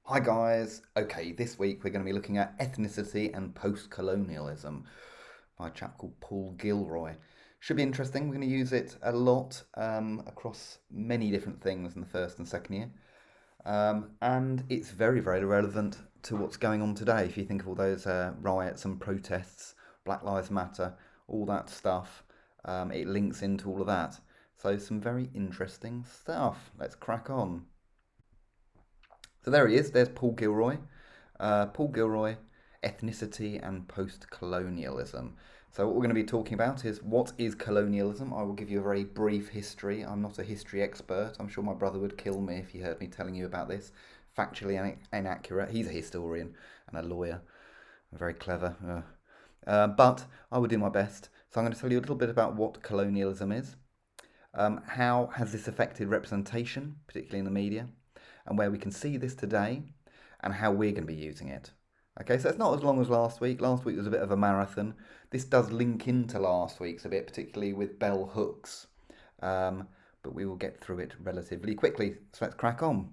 Hi guys. Okay, this week we're going to be looking at ethnicity and post-colonialism by a chap called Paul Gilroy. Should be interesting. We're going to use it a lot across many different things in the first and second year. And it's very, very relevant to what's going on today. If you think of all those riots and protests, Black Lives Matter, all that stuff, it links into all of that. So some very interesting stuff. Let's crack on. So there he is. There's Paul Gilroy. Paul Gilroy, ethnicity and post-colonialism. So what we're going to be talking about is what is colonialism. I will give you a very brief history. I'm not a history expert. I'm sure my brother would kill me if he heard me telling you about this. Factually inaccurate. He's a historian and a lawyer. Very clever. But I will do my best. So I'm going to tell you a little bit about what colonialism is. How has this affected representation, particularly in the media, and where we can see this today, and how we're going to be using it. Okay, so it's not as long as last week. Last week was a bit of a marathon. This does link into last week's a bit, particularly with bell hooks, but we will get through it relatively quickly. So let's crack on.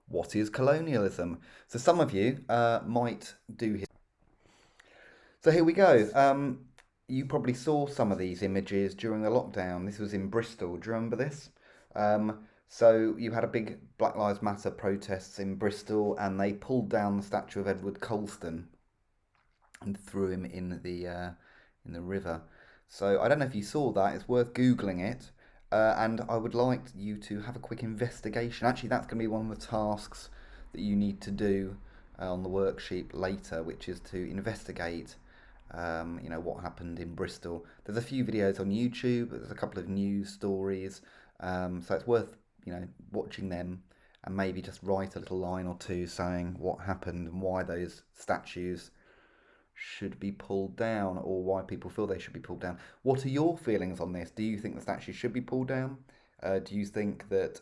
What is colonialism? So some of you might do. So here we go. You probably saw some of these images during the lockdown. This was in Bristol. Do you remember this? So you had a big Black Lives Matter protests in Bristol, and they pulled down the statue of Edward Colston and threw him in the river. So I don't know if you saw that. It's worth googling it, and I would like you to have a quick investigation. Actually, that's going to be one of the tasks that you need to do on the worksheet later, which is to investigate what happened in Bristol. There's a few videos on YouTube, there's a couple of news stories, so it's worth, watching them and maybe just write a little line or two saying what happened and why those statues should be pulled down or why people feel they should be pulled down. What are your feelings on this? Do you think the statues should be pulled down? Do you think that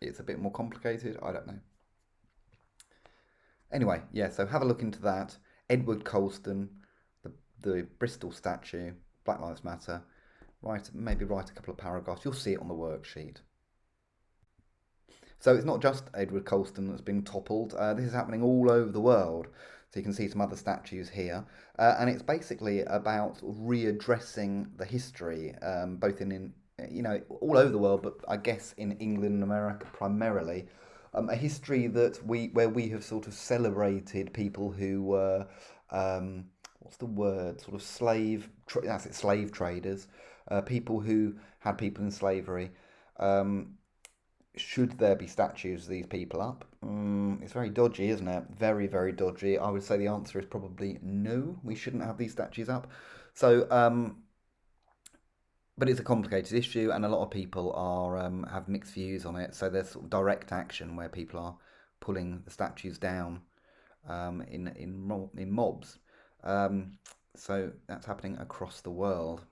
it's a bit more complicated? I don't know. Anyway, yeah, so have a look into that. Edward Colston, the Bristol statue, Black Lives Matter. Maybe write a couple of paragraphs. You'll see it on the worksheet. So it's not just Edward Colston that's been toppled. This is happening all over the world. So you can see some other statues here, and it's basically about readdressing the history, both in all over the world, but I guess in England and America primarily, a history where we have sort of celebrated people who were what's the word, sort of slave traders, people who had people in slavery. Should there be statues of these people up? It's very dodgy, isn't it? Very, very dodgy. I would say the answer is probably no. We shouldn't have these statues up. So, but it's a complicated issue, and a lot of people are have mixed views on it. So there's sort of direct action where people are pulling the statues down in mobs. So that's happening across the world.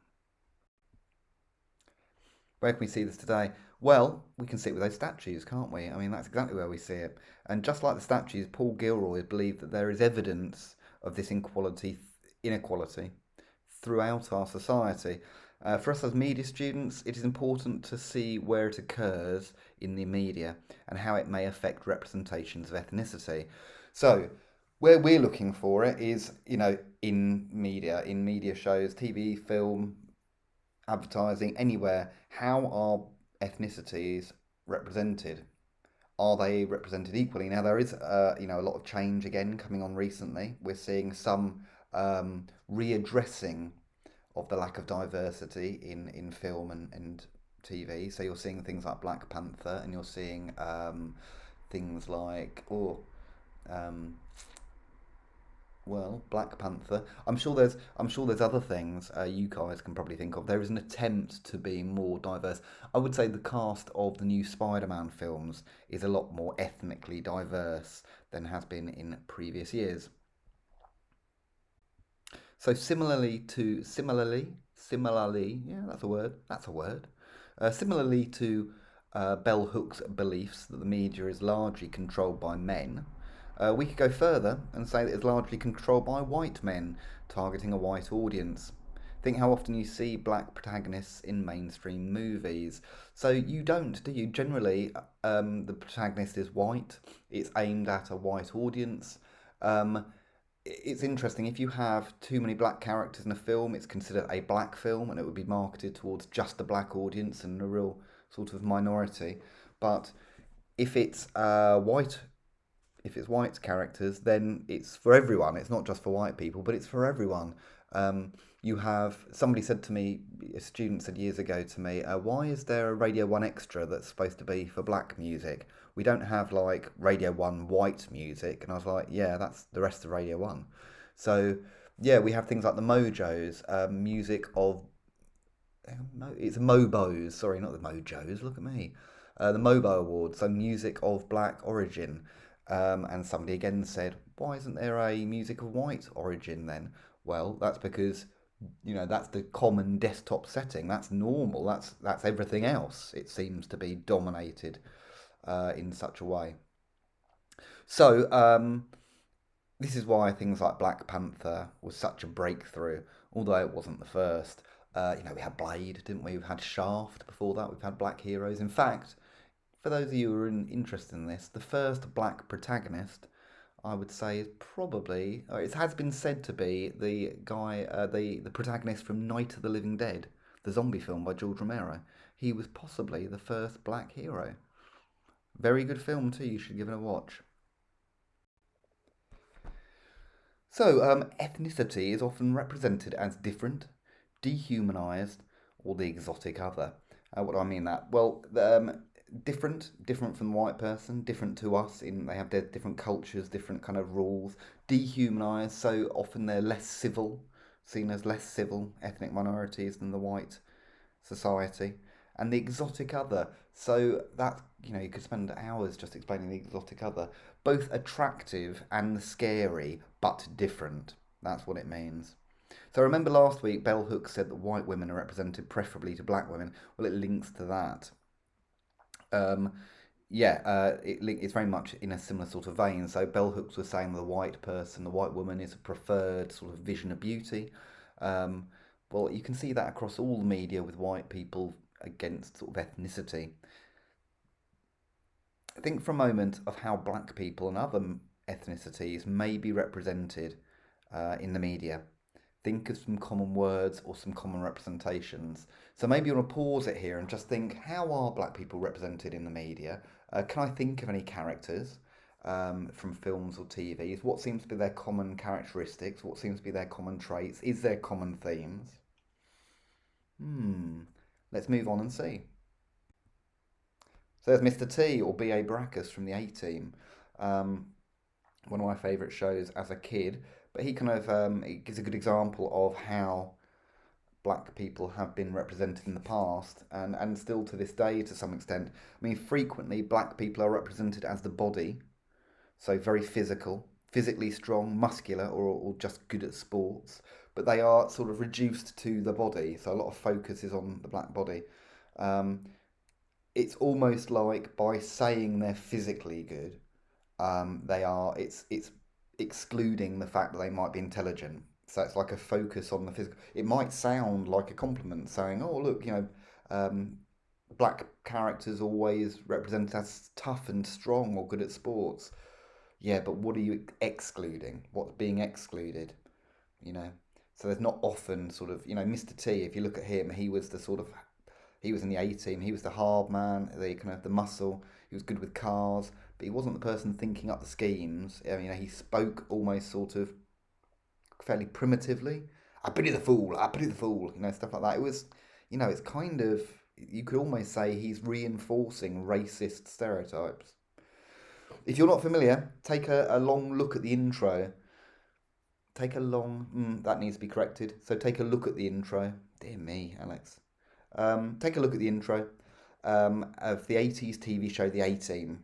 Where can we see this today? Well, we can see it with those statues, can't we? I mean, that's exactly where we see it. And just like the statues, Paul Gilroy believed that there is evidence of this inequality throughout our society. For us as media students, it is important to see where it occurs in the media and how it may affect representations of ethnicity. So, where we're looking for it is, in media shows, TV, film, advertising, anywhere, how are ethnicities represented? Are they represented equally? Now there is, a lot of change again coming on recently. We're seeing some readdressing of the lack of diversity in film and TV. So you're seeing things like Black Panther, and you're seeing things like Black Panther. I'm sure there's other things you guys can probably think of. There is an attempt to be more diverse. I would say the cast of the new Spider-Man films is a lot more ethnically diverse than has been in previous years. So similarly, yeah, that's a word. That's a word. Similarly to Bell Hook's beliefs that the media is largely controlled by men, we could go further and say that it's largely controlled by white men targeting a white audience. Think how often you see black protagonists in mainstream movies. So you don't, do you? Generally, the protagonist is white. It's aimed at a white audience. Um, it's interesting if you have too many black characters in a film, it's considered a black film, and it would be marketed towards just a black audience and a real sort of minority. But if it's white if it's white characters, then it's for everyone. It's not just for white people, but it's for everyone. You have somebody said to me, a student said years ago to me, why is there a Radio 1 extra that's supposed to be for black music? We don't have like Radio 1 white music. And I was like, yeah, that's the rest of Radio 1. So, yeah, we have things like the Mojos, music of no, it's Mobos. Sorry, not the Mojos. Look at me. The Mobo Awards, so music of black origin. And somebody again said, why isn't there a music of white origin then? Well, that's because that's the common desktop setting. That's normal. That's everything else. It seems to be dominated in such a way. So this is why things like Black Panther was such a breakthrough, although it wasn't the first. We had Blade, didn't we? We've had Shaft before that. We've had black heroes. In fact, for those of you who are interested in this, the first black protagonist, I would say, is probably, or it has been said to be the guy, the protagonist from Night of the Living Dead, the zombie film by George Romero. He was possibly the first black hero. Very good film too. You should give it a watch. So, ethnicity is often represented as different, dehumanized, or the exotic other. What do I mean that? Well, different from the white person, different to us in they have their different cultures, different kind of rules. Dehumanized, so often they're less civil, seen as less civil ethnic minorities than the white society. And the exotic other, so that you could spend hours just explaining the exotic other. Both attractive and scary, but different. That's what it means. So remember last week, Bell Hooks said that white women are represented preferably to black women. Well, it links to that. Um, yeah, it's very much in a similar sort of vein. So Bell Hooks was saying the white person, the white woman, is a preferred sort of vision of beauty. Um, well, you can see that across all the media with white people against sort of ethnicity. Think for a moment of how black people and other ethnicities may be represented in the media. Think of some common words or some common representations. So maybe you want to pause it here and just think, how are black people represented in the media? Can I think of any characters from films or TVs? What seems to be their common characteristics? What seems to be their common traits? Is there common themes? Hmm. Let's move on and see. So there's Mr. T or B.A. Baracus from the A Team. Um, One of my favourite shows as a kid. But he kind of it gives a good example of how black people have been represented in the past and still to this day to some extent. I mean, frequently black people are represented as the body, so very physical, physically strong, muscular, or just good at sports. But they are sort of reduced to the body, so a lot of focus is on the black body. Um, it's almost like by saying they're physically good, it's excluding the fact that they might be intelligent. So it's like a focus on the physical. It might sound like a compliment, saying, "Oh, look, um, black characters always represented as tough and strong or good at sports." Yeah, but what are you excluding? What's being excluded? You know. So there's not often sort of Mr. T. If you look at him, he was in the A team. He was the hard man, the kind of the muscle. He was good with cars, but he wasn't the person thinking up the schemes. I mean, he spoke almost sort of fairly primitively. I pity the fool. I pity the fool. Stuff like that. It was, it's kind of you could almost say he's reinforcing racist stereotypes. If you're not familiar, take a long look at the intro. Take a long. That needs to be corrected. So take a look at the intro. Dear me, Alex. Take a look at the intro of the 80s TV show The A-Team.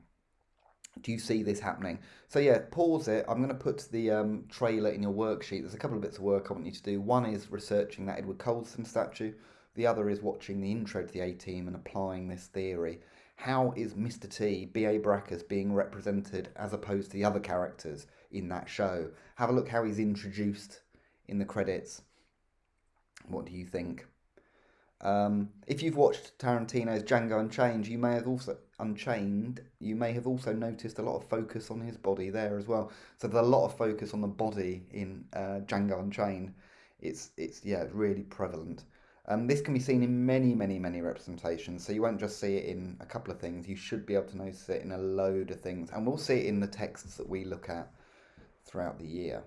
Do you see this happening? So yeah, pause it. I'm going to put the trailer in your worksheet. There's a couple of bits of work I want you to do. One is researching that Edward Colston statue. The other is watching the intro to The A-Team and applying this theory. How is Mr. T, B.A. Baracus, being represented as opposed to the other characters in that show? Have a look how he's introduced in the credits. What do you think? If you've watched Tarantino's Django Unchained, you may have also noticed a lot of focus on his body there as well. So there's a lot of focus on the body in Django Unchained. It's yeah, really prevalent. This can be seen in many representations. So you won't just see it in a couple of things. You should be able to notice it in a load of things, and we'll see it in the texts that we look at throughout the year.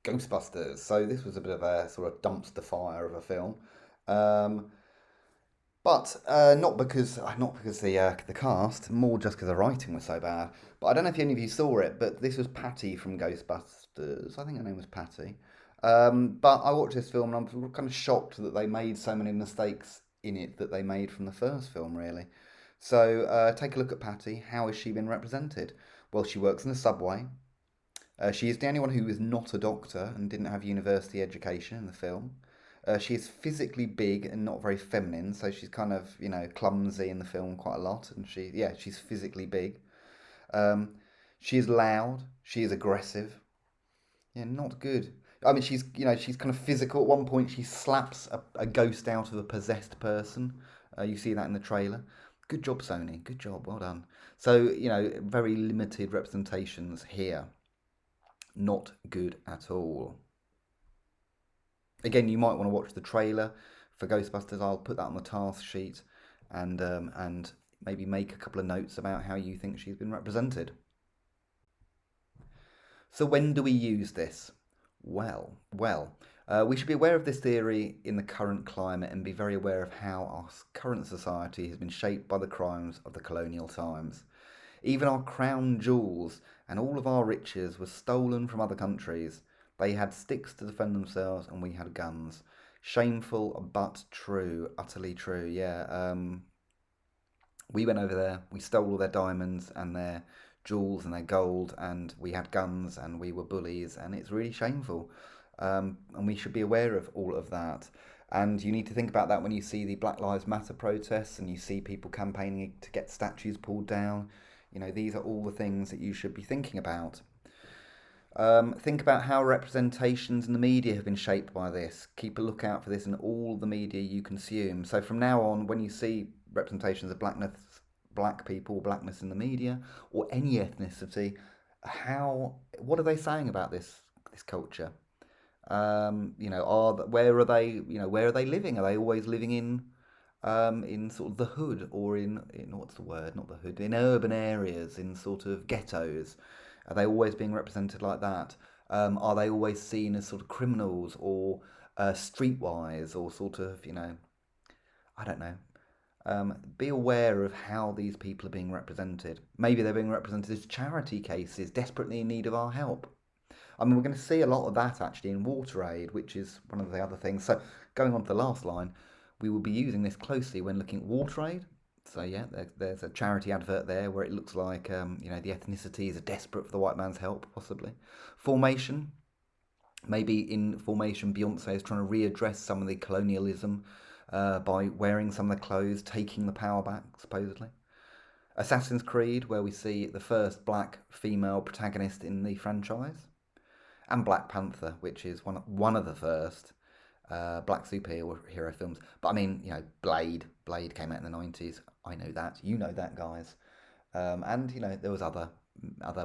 Ghostbusters. So this was a bit of a sort of dumpster fire of a film. Um, But not because the cast, more just because the writing was so bad. But I don't know if any of you saw it, but this was Patty from Ghostbusters. I think her name was Patty. But I watched this film and I'm kind of shocked that they made so many mistakes in it that they made from the first film, really. So take a look at Patty. How has she been represented? Well, she works in the subway. She is the only one who is not a doctor and didn't have university education in the film. She is physically big and not very feminine, so she's kind of, clumsy in the film quite a lot. And she's physically big. Um, she is loud. She is aggressive. Yeah, not good. I mean, she's kind of physical. At one point, she slaps a ghost out of a possessed person. You see that in the trailer. Good job, Sony. Good job. Well done. So, very limited representations here. Not good at all. Again, you might want to watch the trailer for Ghostbusters. I'll put that on the task sheet, and maybe make a couple of notes about how you think she's been represented. So when do we use this? We should be aware of this theory in the current climate and be very aware of how our current society has been shaped by the crimes of the colonial times. Even our crown jewels and all of our riches were stolen from other countries. They had sticks to defend themselves, and we had guns. Shameful, but true. Utterly true. Yeah. We went over there. We stole all their diamonds and their jewels and their gold, and we had guns and we were bullies, and it's really shameful. And we should be aware of all of that. And you need to think about that when you see the Black Lives Matter protests and you see people campaigning to get statues pulled down. These are all the things that you should be thinking about. Think about how representations in the media have been shaped by this. Keep a lookout for this in all the media you consume. So from now on, when you see representations of black people, blackness in the media, or any ethnicity, what are they saying about this culture? Where are they? Where are they living? Are they always living in sort of the hood, or in what's the word? Not the hood. In urban areas, in sort of ghettos. Are they always being represented like that? Are they always seen as sort of criminals, or streetwise, or sort of, I don't know. Be aware of how these people are being represented. Maybe they're being represented as charity cases, desperately in need of our help. I mean, we're going to see a lot of that actually in water aid, which is one of the other things. So, going on to the last line, we will be using this closely when looking at water aid. So, yeah, there's a charity advert there where it looks like, the ethnicities are desperate for the white man's help, possibly. Formation. Maybe in Formation, Beyonce is trying to readdress some of the colonialism by wearing some of the clothes, taking the power back, supposedly. Assassin's Creed, where we see the first black female protagonist in the franchise, and Black Panther, which is one of the first black superhero films. But I mean, Blade came out in the 90s. I know that. You know that, guys. And there was other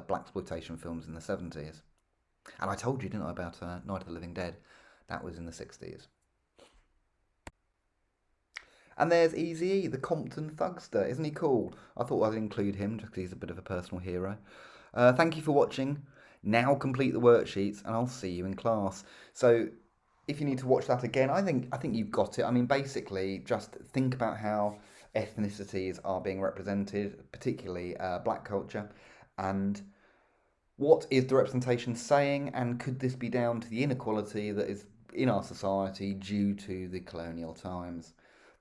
black exploitation films in the 70s. And I told you, didn't I, about Night of the Living Dead? That was in the 60s. And there's Eazy-E, the Compton Thugster. Isn't he cool? I thought I'd include him just because he's a bit of a personal hero. Thank you for watching. Now complete the worksheets, and I'll see you in class. So, if you need to watch that again, I think you've got it. I mean, basically, just think about how ethnicities are being represented, particularly black culture, and what is the representation saying, and could this be down to the inequality that is in our society due to the colonial times?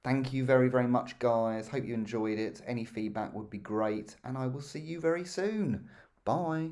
Thank you very, very much, guys. Hope you enjoyed it. Any feedback would be great, and I will see you very soon. Bye.